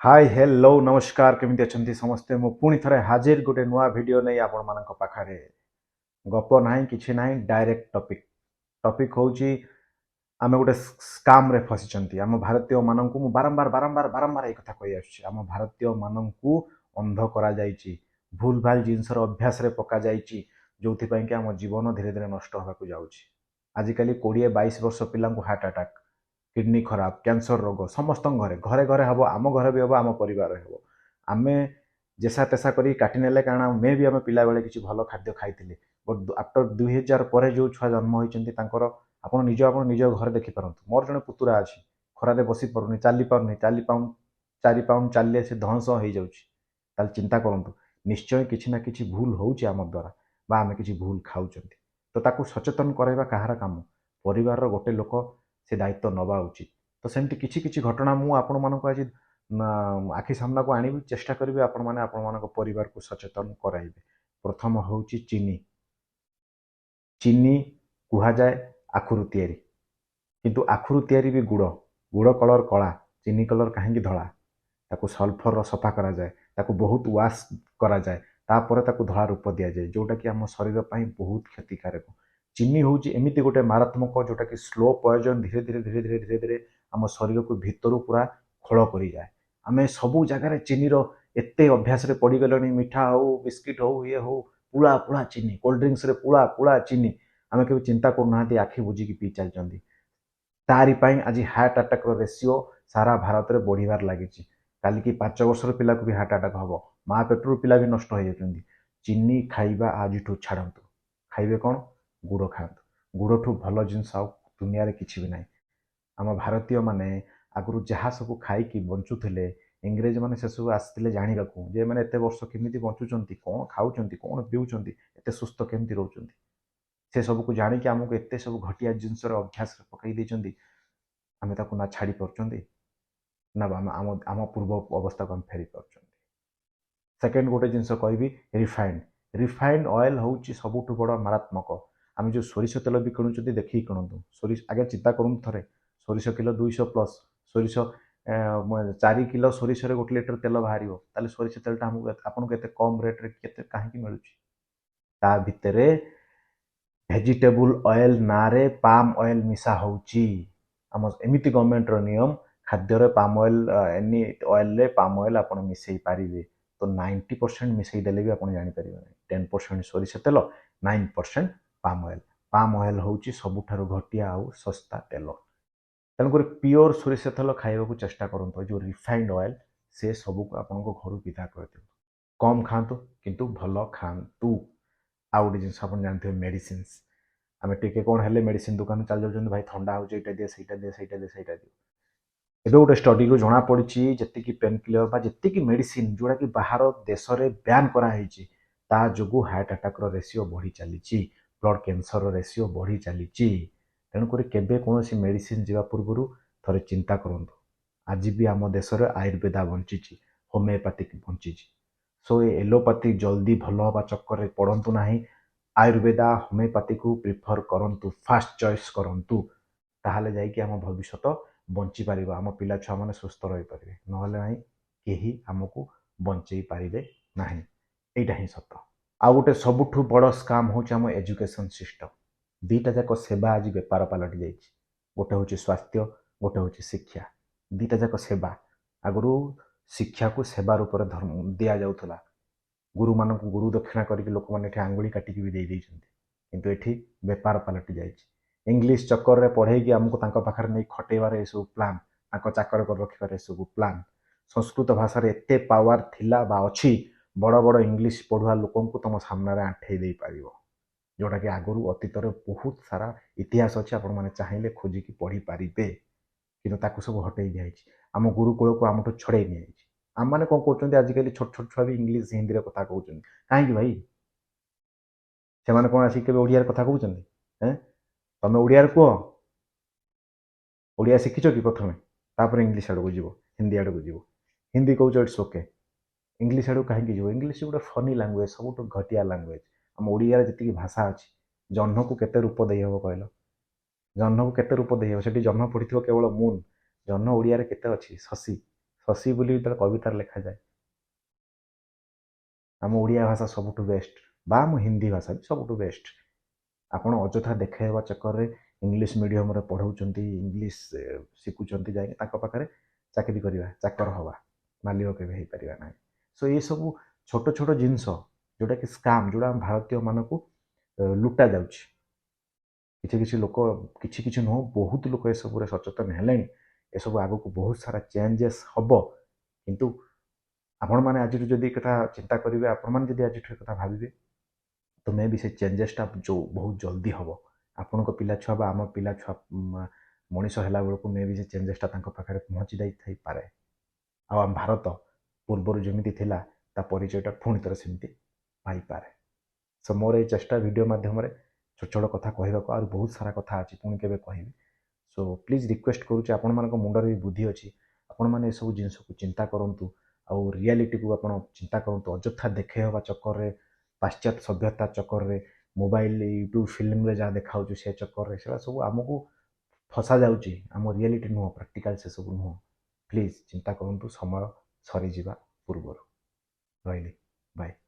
Hi hello नमस्कार केमिति अछंती समस्ते मु पुणी थरे हाजिर गोटे नुआ वीडियो नहीं आपण मानक पाखरे गप नाही किछि नाही डायरेक्ट टॉपिक टॉपिक होची आमे गोटे स्काम रे फसिचंती आम भारतीय माननकु मु बारंबार बारंबार बारंबार एक कथा कहि आछी आम भारतीय माननकु अंध करा जाईची भूल भाल जिनसर अभ्यास रे पका जाईची जोथि पई कि आम जीवन धीरे धीरे नष्ट होबा को जाउची आजिकली 20-22 वर्ष पिलांकु हार्ट अटैक किडनी खराब कैंसर रोग समस्त घरे घरे घरे हम आम घर भी हम आम परिवार हम आम जेसा तेसा कर काटी नेले कारण मे भी आम पिला बेले किसी भल खाद्य खाई बट आफ्टर 2000 पर जो छुआ जन्म होती आप निज घर देखिपारत मोर जड़े पुतुरा अच्छी खरारे बसी पारुनी चली पारुनी 4 पाउंड चलिए से धंस हो जाऊँगी चिंता करूँ निश्चय किसी ना कि भूल होउची आम द्वारा बा आम कि भूल खाऊँ तो ताकू सचेतन कराइबा कहार काम परिवार गोटे लोक से दायित्व नवा उचित तो सेमती किछि किछि घटना मु आपण मानको आज आखि सामना को आनी चेष्टा करी आपण माने आपण मानको परिवार को सचेतन कराइबे। प्रथम होउची चीनी चीनी कुहा जाए आखुरु तैयारी किंतु आखुरु तैयारी भी गुड़ गुड़ कलर कला चीनी कलर कहीं धला ताकू सल्फर सफा करा जाए ताकू बहुत वाश करा जाए तापर ताकू धला रूप दि जाए जोटा कि आम शरीर पर बहुत क्षतिकारक चीनी हूँ एमती गोटे मारात्मक जोटा कि स्लो पॉइजन धीरे धीरे धीरे धीरे धीरे धीरे आम शरीर को भितर पूरा खोल कर जाए आम सबू जगार चीनी एत अभ्यास पड़गले मिठा हो बिस्किट हो ये हो पुड़ा पुड़ा चीनी कोल्ड ड्रिंक्स पुड़ा पुड़ा चीनी आम के चिंता करना आखि बुझिकी पी चलती तारी आज हार्ट अटैक रेसीओ सारा भारत में बढ़िबार लगी काली की 5 वर्षर पिला को भी हार्ट अटैक हम माँ पेटर पिला भी नष्ट हो जाती चीनी खाइबा आज छाड़ू खाइबे कौन गुड़ खातु गुड़ठू भल जिनस दुनिया किसी भी ना आम भारतीय माने आगु जहाँ सब खाई बंचुले इंग्रेज मैंने से सब आसते जानवा जे मैंने एत वर्ष केमी बंचुंट कौन खाऊँ कौन पीऊँच एत सुस्थ केमती रोच से सब को जाणी आमको एत सब घटिया जिनस अभ्यास पकई आम ना छाड़ी पार्टी ना आम पूर्व अवस्था को आम फेरी पार्टी सेकेंड गोटे जिनस कहि रिफाइंड रिफाइंड ऑयल हूँ सबुठ बड़ मारात्मक आम जो सोरिष तेल भी किणुच्च देखिए किणु सोरिष आगे चिंता करूँ थे सोरिष किलो 200+ सोरिष 4 किलो सोरिष 1 लिटर तेल बाहर ताले सोरिष तेलटा आपको एत कम रेट्रे कहीं मिलूँ ता भितर भेजिटेबल ऑयल नारे पाम ऑयल मिसा होची आम एमती गवर्नमेंट नियम खाद्य पाम ऑयल एनी ऑयल रे पाम ऑयल आप मिसई पारे तो 90% मिसई देले भी आप जापर 10% सोरिष तेल 9% पाम ऑयल हूँ सबुठार घटिया आउ सस्ता तेल तेणुक प्योर सोरिष तेल खाइबा चेष्टा करूँ जो रिफाइंड ऑयल से सबको आप घर विदा कर दिखाँ कम खातु किंतु भल खातु आउ गोटे जिन आप जानते हैं मेडिसिन आम टे कौन है मेडिसिन दुकान चल जाऊँ भाई थंडा हो दिए सहीटा दिए सहीटा दिए सहीटा दिए एबे गोटे स्टडी रू जना पड़ी जी पेन किलर जी मेडिसिन जोड़ा कि बाहर देश में बैन कराई ता जो हार्ट अटैक रेसीओ बढ़ी चली ब्लड कैंसर रेसीओ बढ़ी चली तेणुक केवे कौन मेडिसिन जावा पूर्व थे चिंता करूँ आज भी आम देश आयुर्वेदा बंची होमिओपैथिक बंची सो ये एलोपैथी जल्दी भल हवा चक्कर पड़तु ना आयुर्वेदा होमिओपैथी को प्रिफर करूँ फास्ट चॉइस करूँ ताहले जाइए आम भविष्य बंची पार आम पिला छुआ मैंने सुस्थ रही पारे ना कहीं आमको बंचे पारे ना यहाँ ही सत आउ गोटे सबुठ बड़ स्काम हूँ आम एजुकेशन सिस्टम दीटा जाक सेवा आज बेपार पलटि जाइए गोटे हूँ स्वास्थ्य गोटे हूँ शिक्षा दीटा जाक सेवा आगु शिक्षा को सेवा रूप में दि जाऊला गुरु मान गुरु दक्षिणा करके लोक मैंने आंगुली काटिकी भी दे किंतु ये बेपार पलटि जाइए इंग्लीश चक्कर में पढ़ेगी आमको पाखे नहीं खटेबार ये सब प्लान चाकर कर रखिबार सब प्लान संस्कृत भाषा एत पावर थिला बा अच्छी बड़ बड़ इंग्लीश पढ़ुआ लोक तुम सामने आंठे दे पार जोटा कि आगु अतीत बहुत सारा इतिहास अच्छे आपण मैंने चाहिए खोजिकी पढ़ी पारे कि सब हटई दिखाई आम गुरुकूल को आमठू छड़े नि आम मैंने कौन कौन आजिकल छोट छोट छुआ भी इंग्लीश हिंदी कथा कहते कहीं भाई से कौन आसिक ओडिया कथा कहते तुम ओडिया कह ओडिया शिखिच कि प्रथम तापर इंग्लीश आड़ को जीव हिंदी आड़ को जीव हिंदी कौच इट्स ओके इंग्लीश आड़ कहीं जीव इंग्लीश गोटे फनी लांगुएज सब घटिया लांगुएज आम ओडिया जी भाषा अच्छी जह्न को केते रूप दे हम कहल जह्न को केते रूप दे हम से जह्न पड़ी केवल मून जह्न ओडिया केते अच्छी शशी ଶଶୀ ବୋଲି ଯେତେବେଳେ କବିତାରେ ଲେଖାଯାଏ ଆମ ଓଡ଼ିଆ ଭାଷା ସବୁଠୁ ବେଷ୍ଟ ବା ଆମ ହିନ୍ଦୀ ଭାଷା ବି ସବୁଠୁ ବେଷ୍ଟ। ଆପଣ ଅଯଥା ଦେଖାଇବା ଚକ୍କରରେ ଇଂଲିଶ ମିଡ଼ିୟମରେ ପଢ଼ଉଛନ୍ତି, ଇଂଲିଶ ଶିଖୁଛନ୍ତି, ଯାଇକି ତାଙ୍କ ପାଖରେ ଚାକିରି କରିବା, ଚାକର ହେବା, ମାଲିକ କେବେ ହେଇପାରିବା ନାହିଁ। ସୋ ଏସବୁ ଛୋଟ ଛୋଟ ଜିନିଷ ଯେଉଁଟାକି ସ୍କାମ୍, ଯେଉଁଟା ଆମ ଭାରତୀୟମାନଙ୍କୁ ଲୁଟା ଯାଉଛି। କିଛି କିଛି ଲୋକ, କିଛି କିଛି ନୁହଁ, ବହୁତ ଲୋକ ଏସବୁରେ ସଚେତନ ହେଲେଣି। ଏସବୁ ଆଗକୁ ବହୁତ ସାରା ଚେଞ୍ଜେସ୍ ହେବ। କିନ୍ତୁ ଆପଣମାନେ ଆଜିଠୁ ଯଦି ଏ କଥା ଚିନ୍ତା କରିବେ, ଆପଣମାନେ ଯଦି ଆଜିଠୁ ଏ କଥା ଭାବିବେ, ତ ମେ ବି ସେ ଚେଞ୍ଜେସଟା ଯେଉଁ ବହୁତ ଜଲ୍ଦି ହେବ। ଆପଣଙ୍କ ପିଲା ଛୁଆ ବା ଆମ ପିଲା ଛୁଆ ମଣିଷ ହେଲା ବେଳକୁ ମେ ବି ସେ ଚେଞ୍ଜେସଟା ତାଙ୍କ ପାଖରେ ପହଞ୍ଚି ଯାଇଥାଇପାରେ। ଆଉ ଆମ ଭାରତ ପୂର୍ବରୁ ଯେମିତି ଥିଲା ତା ପରିଚୟଟା ପୁଣି ଥରେ ସେମିତି ପାଇପାରେ। ସୋ ମୋର ଏଇ ଚେଷ୍ଟା ଭିଡ଼ିଓ ମାଧ୍ୟମରେ ଛୋଟ ଛୋଟ କଥା କହିବାକୁ ଆହୁରି ବହୁତ ସାରା କଥା ଅଛି, ପୁଣି କେବେ କହିବି। ସୋ ପ୍ଲିଜ୍ ରିକ୍ୱେଷ୍ଟ କରୁଛି, ଆପଣମାନଙ୍କ ମୁଣ୍ଡରେ ବି ବୁଦ୍ଧି ଅଛି, ଆପଣମାନେ ଏସବୁ ଜିନିଷକୁ ଚିନ୍ତା କରନ୍ତୁ। ଆଉ ରିଆଲିଟିକୁ ଆପଣ ଚିନ୍ତା କରନ୍ତୁ। ଅଯଥା ଦେଖେଇ ହେବା ଚକ୍କରରେ, ପାଶ୍ଚାତ୍ୟ ସଭ୍ୟତା ଚକ୍କରରେ, ମୋବାଇଲ ୟୁଟ୍ୟୁବ୍ ଫିଲ୍ମରେ ଯାହା ଦେଖାଉଛି ସେ ଚକ୍କରରେ, ସେଗୁଡ଼ା ସବୁ ଆମକୁ ଫସା ଯାଉଛି। ଆମ ରିଆଲିଟି ନୁହଁ, ପ୍ରାକ୍ଟିକାଲ ସେସବୁ ନୁହଁ। ପ୍ଲିଜ୍ ଚିନ୍ତା କରନ୍ତୁ ସମୟ ସରିଯିବା ପୂର୍ବରୁ। ରହିଲି, ବାଏ।